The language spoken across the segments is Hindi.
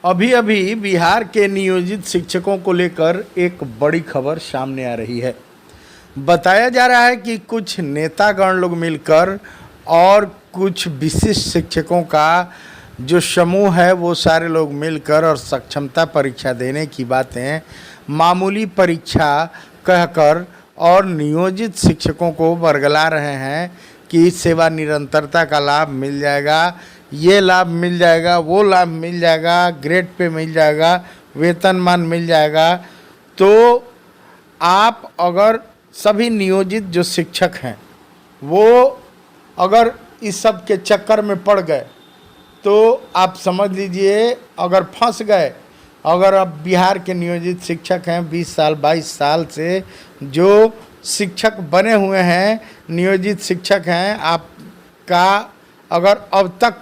अभी अभी बिहार के नियोजित शिक्षकों को लेकर एक बड़ी खबर सामने आ रही है। बताया जा रहा है कि कुछ नेतागण लोग मिलकर और कुछ विशिष्ट शिक्षकों का जो समूह है वो सारे लोग मिलकर और सक्षमता परीक्षा देने की बातें मामूली परीक्षा कहकर और नियोजित शिक्षकों को बरगला रहे हैं कि सेवा निरंतरता का लाभ मिल जाएगा, ये लाभ मिल जाएगा, वो लाभ मिल जाएगा, ग्रेड पे मिल जाएगा, वेतनमान मिल जाएगा। तो आप अगर सभी नियोजित जो शिक्षक हैं वो अगर इस सब के चक्कर में पड़ गए तो आप समझ लीजिए अगर फंस गए। अगर आप बिहार के नियोजित शिक्षक हैं 20 साल 22 साल से जो शिक्षक बने हुए हैं, नियोजित शिक्षक हैं, आपका अगर अब तक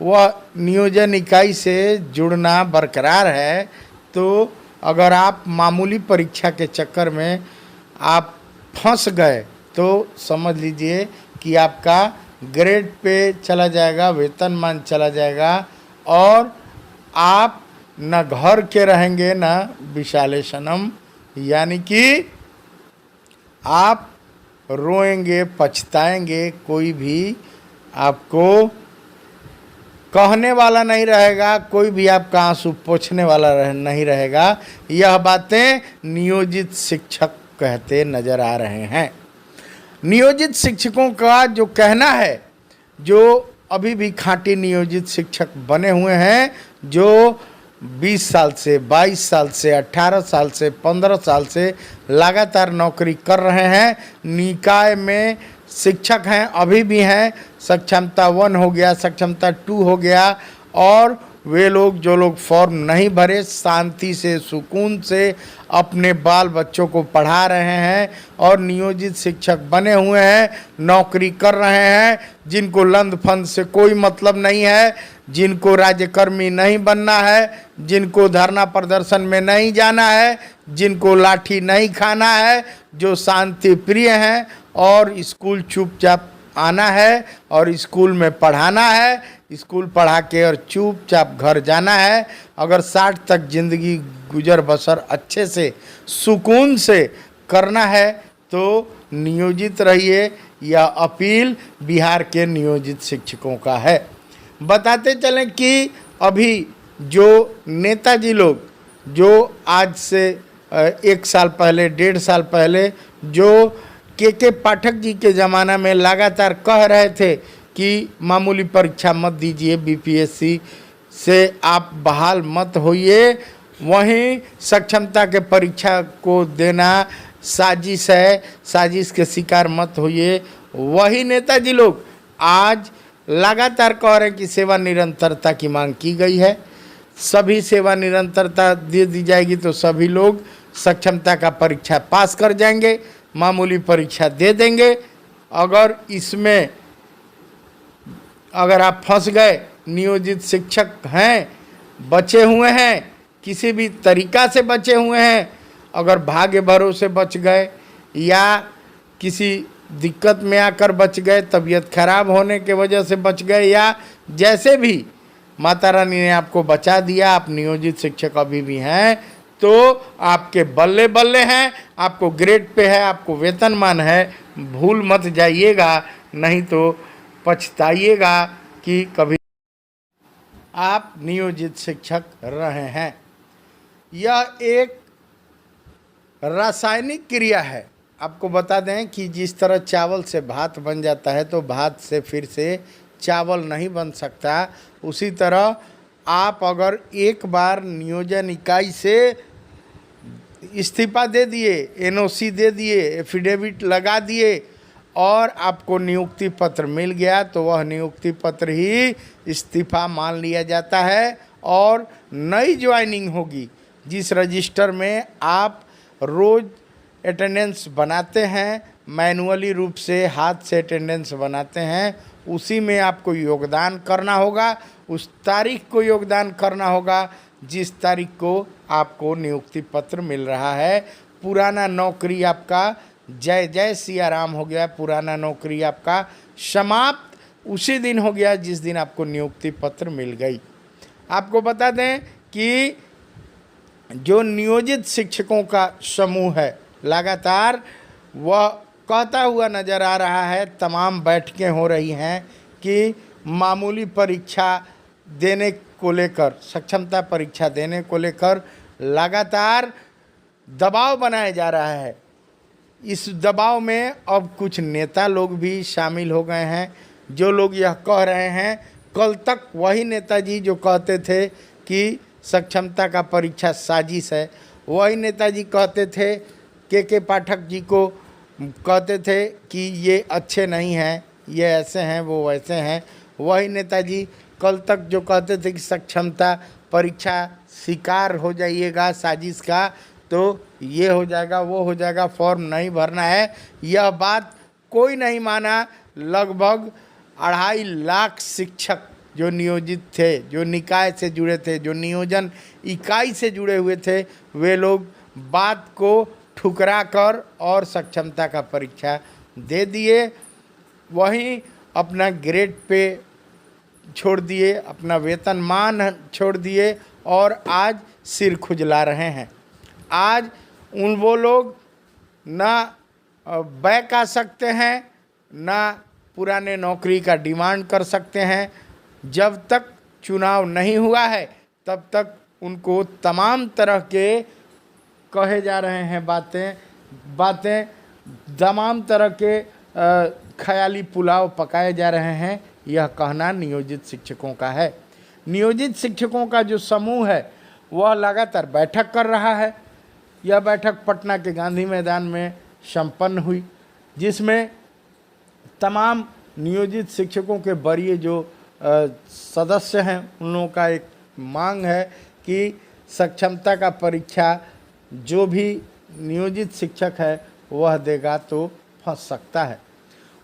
वह नियोजन इकाई से जुड़ना बरकरार है तो अगर आप मामूली परीक्षा के चक्कर में आप फंस गए तो समझ लीजिए कि आपका ग्रेड पे चला जाएगा, वेतनमान चला जाएगा और आप न घर के रहेंगे न विशालेशनम, यानी कि आप रोएंगे, पछताएंगे, कोई भी आपको कहने वाला नहीं रहेगा, कोई भी आपका आंसू पोंछने वाला नहीं रहेगा। यह बातें नियोजित शिक्षक कहते नजर आ रहे हैं। नियोजित शिक्षकों का जो कहना है, जो अभी भी खाँटी नियोजित शिक्षक बने हुए हैं, जो 20 साल से 22 साल से 18 साल से 15 साल से लगातार नौकरी कर रहे हैं, निकाय में शिक्षक हैं, अभी भी हैं, सक्षमता 1 हो गया, सक्षमता 2 हो गया, और वे लोग जो लोग फॉर्म नहीं भरे शांति से सुकून से अपने बाल बच्चों को पढ़ा रहे हैं और नियोजित शिक्षक बने हुए हैं, नौकरी कर रहे हैं, जिनको लंद फंद से कोई मतलब नहीं है, जिनको राज्यकर्मी नहीं बनना है, जिनको धरना प्रदर्शन में नहीं जाना है, जिनको लाठी नहीं खाना है, जो शांति प्रिय हैं और स्कूल चुपचाप आना है और स्कूल में पढ़ाना है, स्कूल पढ़ा के और चुपचाप घर जाना है। अगर 60 तक ज़िंदगी गुजर बसर अच्छे से सुकून से करना है तो नियोजित रहिए। यह अपील बिहार के नियोजित शिक्षकों का है। बताते चलें कि अभी जो नेताजी लोग जो आज से 1 साल पहले 1.5 साल पहले जो के पाठक जी के ज़माना में लगातार कह रहे थे कि मामूली परीक्षा मत दीजिए, बीपीएससी से आप बहाल मत होइए, वहीं सक्षमता के परीक्षा को देना साजिश है, साजिश के शिकार मत होइए, वही नेताजी लोग आज लगातार कह रहे हैं कि सेवा निरंतरता की मांग की गई है। सभी सेवा निरंतरता दे दी जाएगी तो सभी लोग सक्षमता का परीक्षा पास कर जाएंगे, मामूली परीक्षा दे देंगे। अगर इसमें अगर आप फंस गए, नियोजित शिक्षक हैं, बचे हुए हैं, किसी भी तरीक़ा से बचे हुए हैं, अगर भाग्य भरोसे बच गए या किसी दिक्कत में आकर बच गए, तबीयत खराब होने के वजह से बच गए, या जैसे भी माता रानी ने आपको बचा दिया, आप नियोजित शिक्षक अभी भी हैं तो आपके बल्ले बल्ले हैं, आपको ग्रेड पे है, आपको वेतनमान है, भूल मत जाइएगा, नहीं तो पछताइएगा कि कभी आप नियोजित शिक्षक रहे हैं। यह एक रासायनिक क्रिया है। आपको बता दें कि जिस तरह चावल से भात बन जाता है तो भात से फिर से चावल नहीं बन सकता, उसी तरह आप अगर एक बार नियोजन इकाई से इस्तीफा दे दिए, एनओसी दे दिए, एफिडेविट लगा दिए और आपको नियुक्ति पत्र मिल गया तो वह नियुक्ति पत्र ही इस्तीफा मान लिया जाता है और नई ज्वाइनिंग होगी। जिस रजिस्टर में आप रोज़ अटेंडेंस बनाते हैं, मैनुअली रूप से हाथ से अटेंडेंस बनाते हैं, उसी में आपको योगदान करना होगा, उस तारीख को योगदान करना होगा जिस तारीख को आपको नियुक्ति पत्र मिल रहा है। पुराना नौकरी आपका जय जय सिया राम हो गया, पुराना नौकरी आपका समाप्त उसी दिन हो गया जिस दिन आपको नियुक्ति पत्र मिल गई। आपको बता दें कि जो नियोजित शिक्षकों का समूह है लगातार वह कहता हुआ नज़र आ रहा है, तमाम बैठकें हो रही हैं कि मामूली परीक्षा देने को लेकर, सक्षमता परीक्षा देने को लेकर लगातार दबाव बनाया जा रहा है। इस दबाव में अब कुछ नेता लोग भी शामिल हो गए हैं, जो लोग यह कह रहे हैं, कल तक वही नेताजी जो कहते थे कि सक्षमता का परीक्षा साजिश है, वही नेताजी कहते थे, के पाठक जी को कहते थे कि ये अच्छे नहीं हैं, ये ऐसे हैं, वो वैसे हैं। वही नेताजी कल तक जो कहते थे कि सक्षमता परीक्षा शिकार हो जाइएगा साजिश का, तो ये हो जाएगा, वो हो जाएगा, फॉर्म नहीं भरना है, यह बात कोई नहीं माना। लगभग 2.5 लाख शिक्षक जो नियोजित थे, जो निकाय से जुड़े थे, जो नियोजन इकाई से जुड़े हुए थे, वे लोग बात को ठुकरा कर और सक्षमता का परीक्षा दे दिए। वहीं अपना ग्रेड पे छोड़ दिए, अपना वेतनमान छोड़ दिए और आज सिर खुजला रहे हैं। आज वो लोग ना बैक आ सकते हैं, ना पुराने नौकरी का डिमांड कर सकते हैं। जब तक चुनाव नहीं हुआ है तब तक उनको तमाम तरह के कहे जा रहे हैं बातें तमाम तरह के ख्याली पुलाव पकाए जा रहे हैं। यह कहना नियोजित शिक्षकों का है। नियोजित शिक्षकों का जो समूह है वह लगातार बैठक कर रहा है। यह बैठक पटना के गांधी मैदान में संपन्न हुई, जिसमें तमाम नियोजित शिक्षकों के वरीय जो सदस्य हैं उन लोगों का एक मांग है कि सक्षमता का परीक्षा जो भी नियोजित शिक्षक है वह देगा तो फंस सकता है।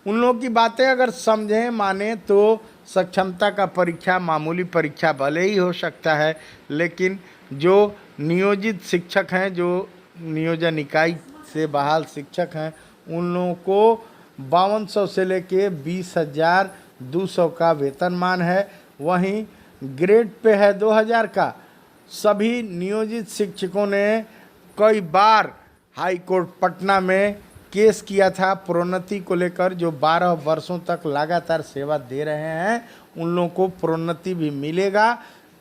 उन लोगों की बातें अगर समझें माने तो सक्षमता का परीक्षा मामूली परीक्षा भले ही हो सकता है, लेकिन जो नियोजित शिक्षक हैं, जो नियोजन इकाई से बहाल शिक्षक हैं, उन लोगों को 5200 से लेके 20,200 का वेतनमान है। वहीं ग्रेड पे है 2000 का। सभी नियोजित शिक्षकों ने कई बार हाई कोर्ट पटना में केस किया था प्रोन्नति को लेकर। जो 12 वर्षों तक लगातार सेवा दे रहे हैं उन लोगों को प्रोन्नति भी मिलेगा।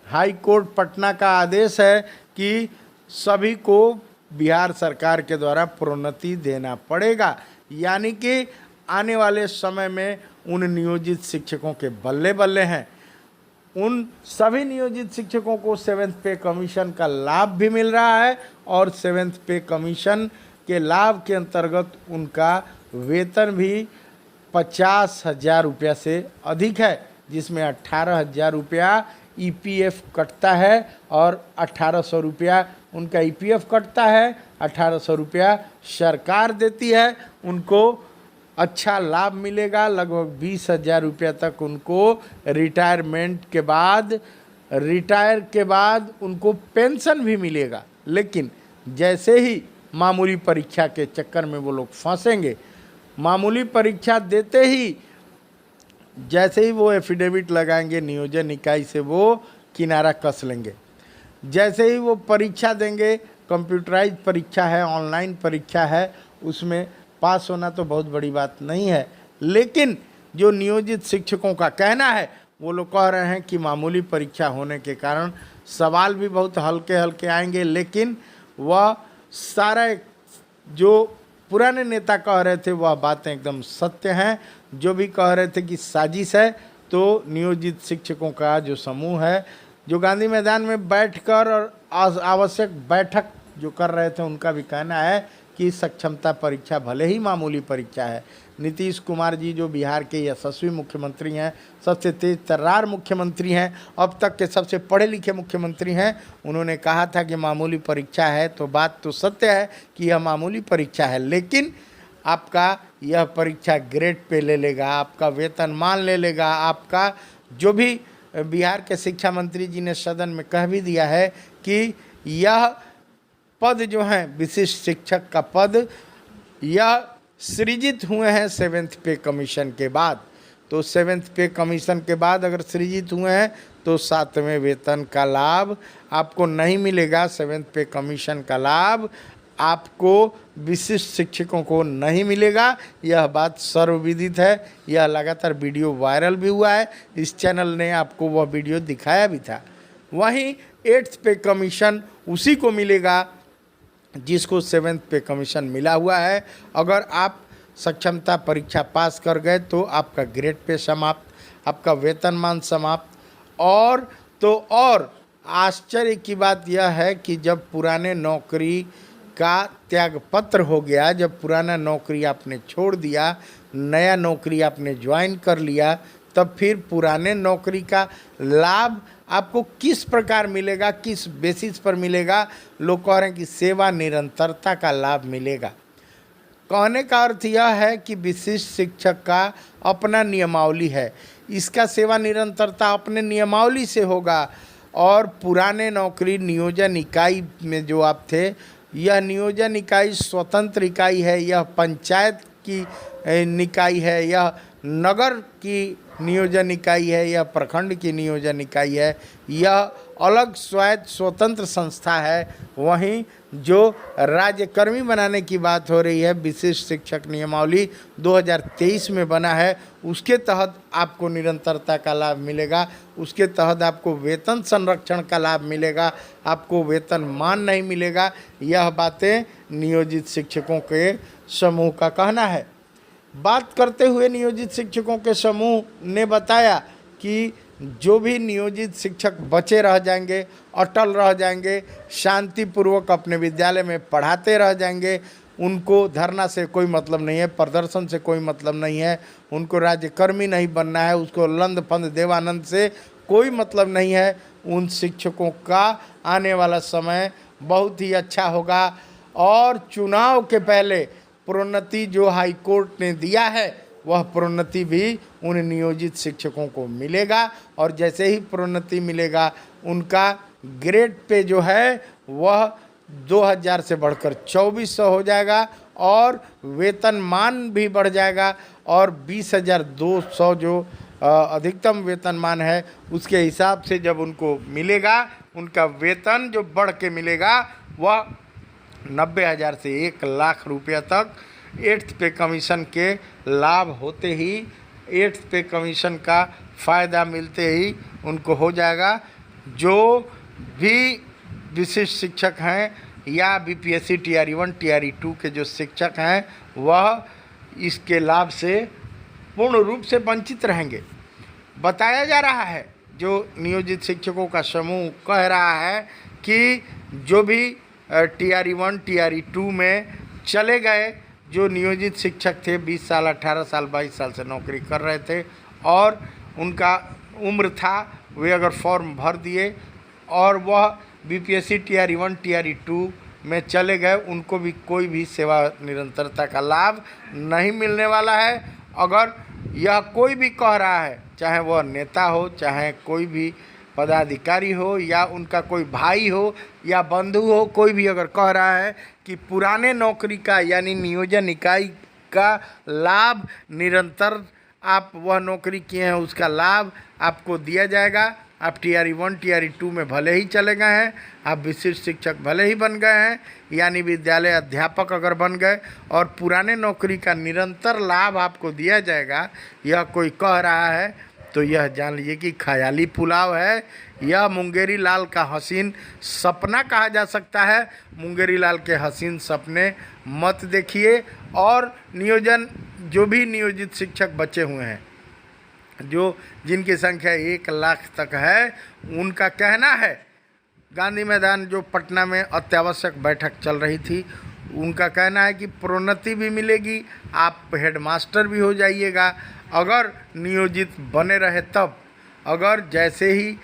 हाई कोर्ट पटना का आदेश है कि सभी को बिहार सरकार के द्वारा प्रोन्नति देना पड़ेगा, यानी कि आने वाले समय में उन नियोजित शिक्षकों के बल्ले बल्ले हैं। उन सभी नियोजित शिक्षकों को 7th पे कमीशन का लाभ भी मिल रहा है और 7th पे कमीशन के लाभ के अंतर्गत उनका वेतन भी 50,000 रुपया से अधिक है, जिसमें 18,000 रुपया EPF कटता है और 1,800 रुपया उनका EPF कटता है, 1,800 रुपया सरकार देती है। उनको अच्छा लाभ मिलेगा, लगभग 20,000 रुपया तक उनको रिटायर के बाद उनको पेंशन भी मिलेगा। लेकिन जैसे ही मामूली परीक्षा के चक्कर में वो लोग फंसेंगे, मामूली परीक्षा देते ही जैसे ही वो एफिडेविट लगाएंगे नियोजन इकाई से, वो किनारा कस लेंगे। जैसे ही वो परीक्षा देंगे, कंप्यूटराइज परीक्षा है, ऑनलाइन परीक्षा है, उसमें पास होना तो बहुत बड़ी बात नहीं है। लेकिन जो नियोजित शिक्षकों का कहना है, वो लोग कह रहे हैं कि मामूली परीक्षा होने के कारण सवाल भी बहुत हल्के हल्के आएंगे, लेकिन वह सारा जो पुराने नेता कह रहे थे वह बातें एकदम सत्य हैं। जो भी कह रहे थे कि साजिश है, तो नियोजित शिक्षकों का जो समूह है, जो गांधी मैदान में बैठकर और आवश्यक बैठक जो कर रहे थे, उनका भी कहना है कि सक्षमता परीक्षा भले ही मामूली परीक्षा है। नीतीश कुमार जी जो बिहार के यशस्वी मुख्यमंत्री हैं, सबसे तेज तर्रार मुख्यमंत्री हैं, अब तक के सबसे पढ़े लिखे मुख्यमंत्री हैं, उन्होंने कहा था कि मामूली परीक्षा है, तो बात तो सत्य है कि यह मामूली परीक्षा है, लेकिन आपका यह परीक्षा ग्रेड पे ले लेगा, आपका वेतनमान ले लेगा, आपका जो भी बिहार के शिक्षा मंत्री जी ने सदन में कह भी दिया है कि यह पद जो हैं विशिष्ट शिक्षक का पद, यह सृजित हुए हैं 7th पे कमीशन के बाद। तो 7th पे कमीशन के बाद अगर सृजित हुए हैं तो 7वें वेतन का लाभ आपको नहीं मिलेगा। 7th पे कमीशन का लाभ आपको विशिष्ट शिक्षकों को नहीं मिलेगा। यह बात सर्वविदित है। यह लगातार वीडियो वायरल भी हुआ है। इस चैनल ने आपको वह वीडियो दिखाया भी था। वहीं 8th पे कमीशन उसी को मिलेगा जिसको 7th पे कमीशन मिला हुआ है। अगर आप सक्षमता परीक्षा पास कर गए तो आपका ग्रेड पे समाप्त, आपका वेतनमान समाप्त। और आश्चर्य की बात यह है कि जब पुराने नौकरी का त्यागपत्र हो गया, जब पुराना नौकरी आपने छोड़ दिया, नया नौकरी आपने ज्वाइन कर लिया, तब फिर पुराने नौकरी का लाभ आपको किस प्रकार मिलेगा, किस बेसिस पर मिलेगा? लोग कह रहे हैं कि सेवा निरंतरता का लाभ मिलेगा। कहने का अर्थ यह है कि विशिष्ट शिक्षक का अपना नियमावली है, इसका सेवा निरंतरता अपने नियमावली से होगा। और पुराने नौकरी नियोजन इकाई में जो आप थे, यह नियोजन इकाई स्वतंत्र इकाई है, यह पंचायत की निकाय है, यह नगर की नियोजन इकाई है, यह प्रखंड की नियोजन इकाई है, यह अलग स्वायत्त स्वतंत्र संस्था है। वहीं जो राज्यकर्मी बनाने की बात हो रही है, विशिष्ट शिक्षक नियमावली 2023 में बना है, उसके तहत आपको निरंतरता का लाभ मिलेगा, उसके तहत आपको वेतन संरक्षण का लाभ मिलेगा, आपको वेतन मान नहीं मिलेगा। यह बातें नियोजित शिक्षकों के समूह का कहना है। बात करते हुए नियोजित शिक्षकों के समूह ने बताया कि जो भी नियोजित शिक्षक बचे रह जाएंगे, अटल रह जाएंगे, शांतिपूर्वक अपने विद्यालय में पढ़ाते रह जाएंगे, उनको धरना से कोई मतलब नहीं है, प्रदर्शन से कोई मतलब नहीं है, उनको राज्यकर्मी नहीं बनना है, उसको लंद फंद देवानंद से कोई मतलब नहीं है। उन शिक्षकों का आने वाला समय बहुत ही अच्छा होगा। और चुनाव के पहले प्रोन्नति जो हाई कोर्ट ने दिया है, वह प्रोन्नति भी उन नियोजित शिक्षकों को मिलेगा। और जैसे ही प्रोन्नति मिलेगा, उनका ग्रेड पे जो है वह 2000 से बढ़कर 2400 हो जाएगा और वेतनमान भी बढ़ जाएगा। और 20,200 जो अधिकतम वेतनमान है, उसके हिसाब से जब उनको मिलेगा, उनका वेतन जो बढ़ के मिलेगा वह 90,000 से 1,00,000 रुपया तक 8th पे कमीशन के लाभ होते ही, 8th पे कमीशन का फ़ायदा मिलते ही उनको हो जाएगा। जो भी विशिष्ट शिक्षक हैं या बीपीएससी टीआरई 1 टीआरई 2 के जो शिक्षक हैं, वह इसके लाभ से पूर्ण रूप से वंचित रहेंगे। बताया जा रहा है, जो नियोजित शिक्षकों का समूह कह रहा है कि जो भी टीआरई 1 टीआरई 2 में चले गए, जो नियोजित शिक्षक थे, 20 साल 18 साल 22 साल से नौकरी कर रहे थे और उनका उम्र था, वे अगर फॉर्म भर दिए और वह बीपीएससी टीआरई 1 टीआरई 2 में चले गए, उनको भी कोई भी सेवा निरंतरता का लाभ नहीं मिलने वाला है। अगर यह कोई भी कह रहा है, चाहे वह नेता हो, चाहे कोई भी पदाधिकारी हो, या उनका कोई भाई हो या बंधु हो, कोई भी अगर कह रहा है कि पुराने नौकरी का यानी नियोजन इकाई का लाभ निरंतर आप वह नौकरी किए हैं उसका लाभ आपको दिया जाएगा, आप टीआरई 1 टीआरई 2 में भले ही चले गए हैं, आप विशिष्ट शिक्षक भले ही बन गए हैं, यानी विद्यालय अध्यापक अगर बन गए और पुराने नौकरी का निरंतर लाभ आपको दिया जाएगा, यह कोई कह रहा है तो यह जान लीजिए कि ख्याली पुलाव है। यह मुंगेरी लाल का हसीन सपना कहा जा सकता है। मुंगेरी लाल के हसीन सपने मत देखिए। और जो भी नियोजित शिक्षक बचे हुए हैं, जिनकी संख्या 1,00,000 तक है, उनका कहना है, गांधी मैदान जो पटना में अत्यावश्यक बैठक चल रही थी, उनका कहना है कि प्रोन्नति भी मिलेगी, आप हेडमास्टर भी हो जाइएगा अगर नियोजित बने रहे तब। अगर जैसे ही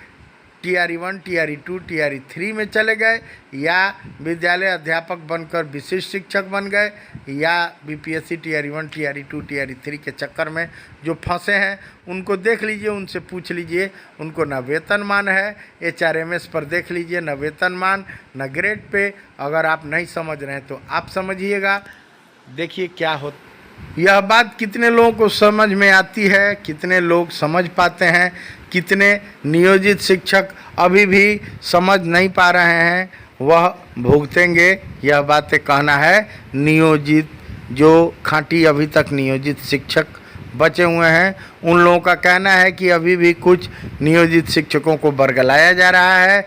टीआरई 1 टीआरई 2 टीआरई 3 में चले गए, या विद्यालय अध्यापक बनकर विशिष्ट शिक्षक बन गए, या बीपीएससी टीआरई 1 टीआरई 2 टीआरई 3 के चक्कर में जो फंसे हैं, उनको देख लीजिए, उनसे पूछ लीजिए, उनको न वेतनमान है। एचआरएमएस पर देख लीजिए, न वेतनमान न ग्रेड पे। अगर आप नहीं समझ रहे हैं तो आप समझिएगा। देखिए क्या यह बात कितने लोगों को समझ में आती है, कितने लोग समझ पाते हैं, कितने नियोजित शिक्षक अभी भी समझ नहीं पा रहे हैं, वह भुगतेंगे। यह बातें कहना है नियोजित, जो खांटी अभी तक नियोजित शिक्षक बचे हुए हैं, उन लोगों का कहना है कि अभी भी कुछ नियोजित शिक्षकों को बरगलाया जा रहा है।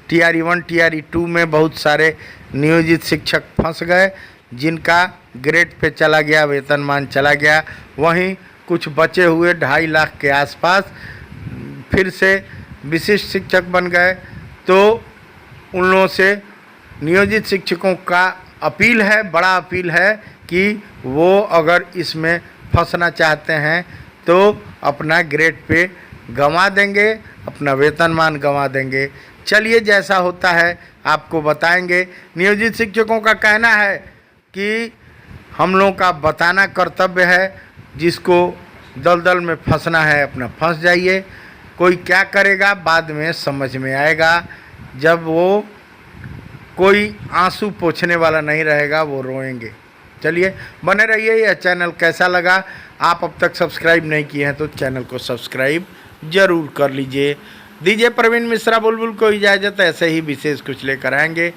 टीआरई 1 टीआरई 2 में बहुत सारे नियोजित शिक्षक फंस गए, जिनका ग्रेड पे चला गया, वेतनमान चला गया। वहीं कुछ बचे हुए 2.5 लाख के आसपास फिर से विशिष्ट शिक्षक बन गए। तो उन लोगों से नियोजित शिक्षकों का अपील है, बड़ा अपील है कि वो अगर इसमें फंसना चाहते हैं तो अपना ग्रेड पे गंवा देंगे, अपना वेतनमान गंवा देंगे। चलिए, जैसा होता है आपको बताएंगे। नियोजित शिक्षकों का कहना है कि हम लोगों का बताना कर्तव्य है, जिसको दलदल में फंसना है अपना फंस जाइए। कोई क्या करेगा बाद में समझ में आएगा, जब वो कोई आंसू पोंछने वाला नहीं रहेगा, वो रोएंगे। चलिए, बने रहिए। यह चैनल कैसा लगा, आप अब तक सब्सक्राइब नहीं किए हैं तो चैनल को सब्सक्राइब ज़रूर कर लीजिए। दीजिए प्रवीण मिश्रा बुलबुल को इजाज़त, ऐसे ही विशेष कुछ लेकर आएंगे।